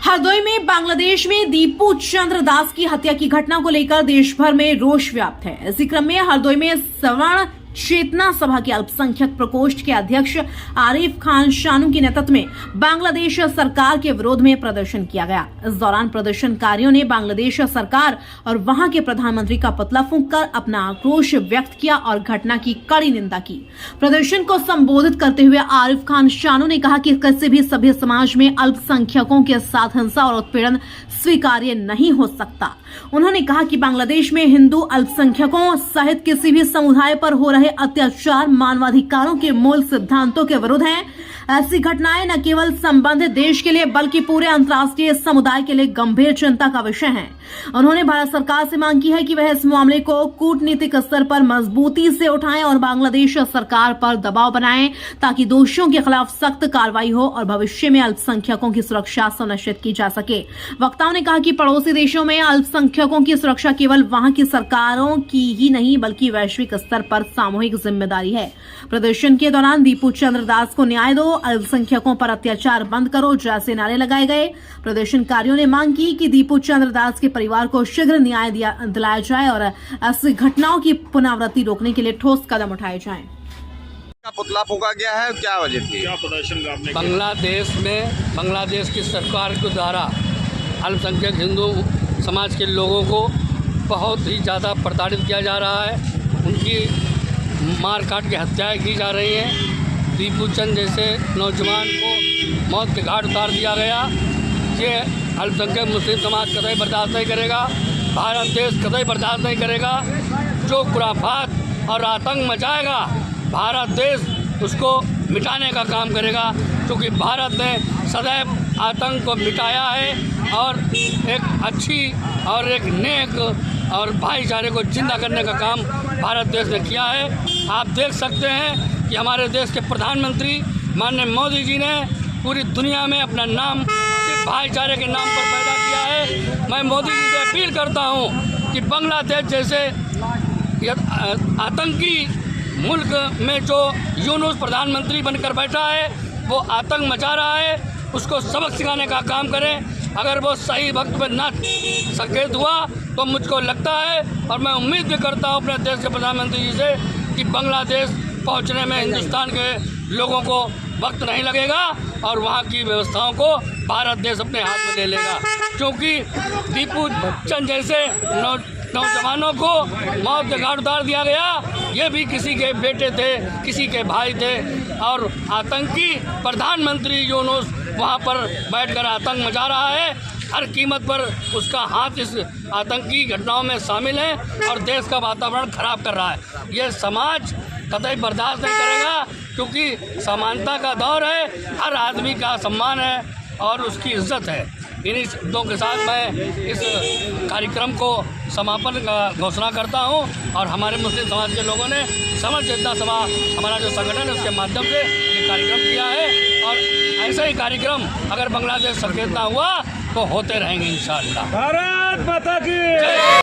हरदोई में बांग्लादेश में दीपू चंद्र दास की हत्या की घटना को लेकर देश भर में रोष व्याप्त है। इसी क्रम में हरदोई में सवर्ण चेतना सभा के अल्पसंख्यक प्रकोष्ठ के अध्यक्ष आरिफ खान शानू के नेतृत्व में बांग्लादेश सरकार के विरोध में प्रदर्शन किया गया। इस दौरान प्रदर्शनकारियों ने बांग्लादेश सरकार और वहां के प्रधानमंत्री का पुतला फूंककर अपना आक्रोश व्यक्त किया और घटना की कड़ी निंदा की। प्रदर्शन को संबोधित करते हुए आरिफ खान शानू ने कहा कि किसी भी सभ्य समाज में अल्पसंख्यकों के साथ हिंसा और उत्पीड़न स्वीकार्य नहीं हो सकता। उन्होंने कहा कि बांग्लादेश में हिंदू अल्पसंख्यकों सहित किसी भी समुदाय पर हो रहे अत्याचार मानवाधिकारों के मूल सिद्धांतों के विरुद्ध हैं। ऐसी घटनाएं न केवल संबंधित देश के लिए बल्कि पूरे अंतर्राष्ट्रीय समुदाय के लिए गंभीर चिंता का विषय है। उन्होंने भारत सरकार से मांग की है कि वह इस मामले को कूटनीतिक स्तर पर मजबूती से उठाएं और बांग्लादेश सरकार पर दबाव बनाएं ताकि दोषियों के खिलाफ सख्त कार्रवाई हो और भविष्य में अल्पसंख्यकों की सुरक्षा सुनिश्चित की जा सके। वक्ताओं ने कहा कि पड़ोसी देशों में अल्पसंख्यकों की सुरक्षा केवल वहां की सरकारों की ही नहीं बल्कि वैश्विक स्तर पर सामूहिक जिम्मेदारी है। प्रदर्शन के दौरान दीपू चंद्र दास को न्याय दो, अल्पसंख्यकों पर अत्याचार बंद करो जैसे नारे लगाए गए। प्रदर्शनकारियों ने मांग की कि दीपू चंद्र दास के परिवार को शीघ्र न्याय दिलाया जाए और ऐसी घटनाओं की पुनरावृत्ति रोकने के लिए ठोस कदम उठाए जाएं। पुतला फूंका गया है, क्या वजह थी? क्या प्रदर्शन आपने बांग्लादेश में बांग्लादेश की सरकार के द्वारा अल्पसंख्यक हिंदू समाज के लोगों को बहुत ही ज़्यादा प्रताड़ित किया जा रहा है। उनकी मार काट के हत्याएं की जा रही हैं। दीपू चंद जैसे नौजवान को मौत के घाट उतार दिया गया। ये अल्पसंख्यक मुस्लिम समाज कतई बर्दाश्त नहीं करेगा। भारत देश कतई बर्दाश्त नहीं करेगा। जो खुराफात और आतंक मचाएगा भारत देश उसको मिटाने का काम करेगा, क्योंकि भारत ने सदैव आतंक को मिटाया है और एक अच्छी और एक नेक और भाईचारे को जिंदा करने का काम भारत देश ने किया है। आप देख सकते हैं कि हमारे देश के प्रधानमंत्री माननीय मोदी जी ने पूरी दुनिया में अपना नाम सिर्फ भाईचारे के नाम पर पैदा किया है। मैं मोदी जी से अपील करता हूं कि बांग्लादेश जैसे आतंकी मुल्क में जो यूनुस प्रधानमंत्री बनकर बैठा है वो आतंक मचा रहा है, उसको सबक सिखाने का काम करें। अगर वो सही वक्त पर ना सचेत हुआ तो मुझको लगता है और मैं उम्मीद भी करता हूँ अपने देश के प्रधानमंत्री जी से कि बांग्लादेश पहुँचने में हिंदुस्तान के लोगों को वक्त नहीं लगेगा और वहाँ की व्यवस्थाओं को भारत देश अपने हाथ में ले लेगा, क्योंकि दीपू चंद जैसे नौजवानों को मौत के घाट उतार दिया गया। ये भी किसी के बेटे थे, किसी के भाई थे और आतंकी प्रधानमंत्री यूनुस वहाँ पर बैठकर आतंक मचा रहा है। हर कीमत पर उसका हाथ इस आतंकी घटनाओं में शामिल है और देश का वातावरण खराब कर रहा है। ये समाज कतई बर्दाश्त नहीं करेगा, क्योंकि समानता का दौर है, हर आदमी का सम्मान है और उसकी इज्जत है। इन्हीं शब्दों के साथ मैं इस कार्यक्रम को समापन का घोषणा करता हूं और हमारे मुस्लिम समाज के लोगों ने समर चेतना सभा हमारा जो संगठन है उसके माध्यम से ये कार्यक्रम किया है और ऐसे ही कार्यक्रम अगर बांग्लादेश सचेत ना हुआ तो होते रहेंगे इंशाअल्लाह। भारत माता की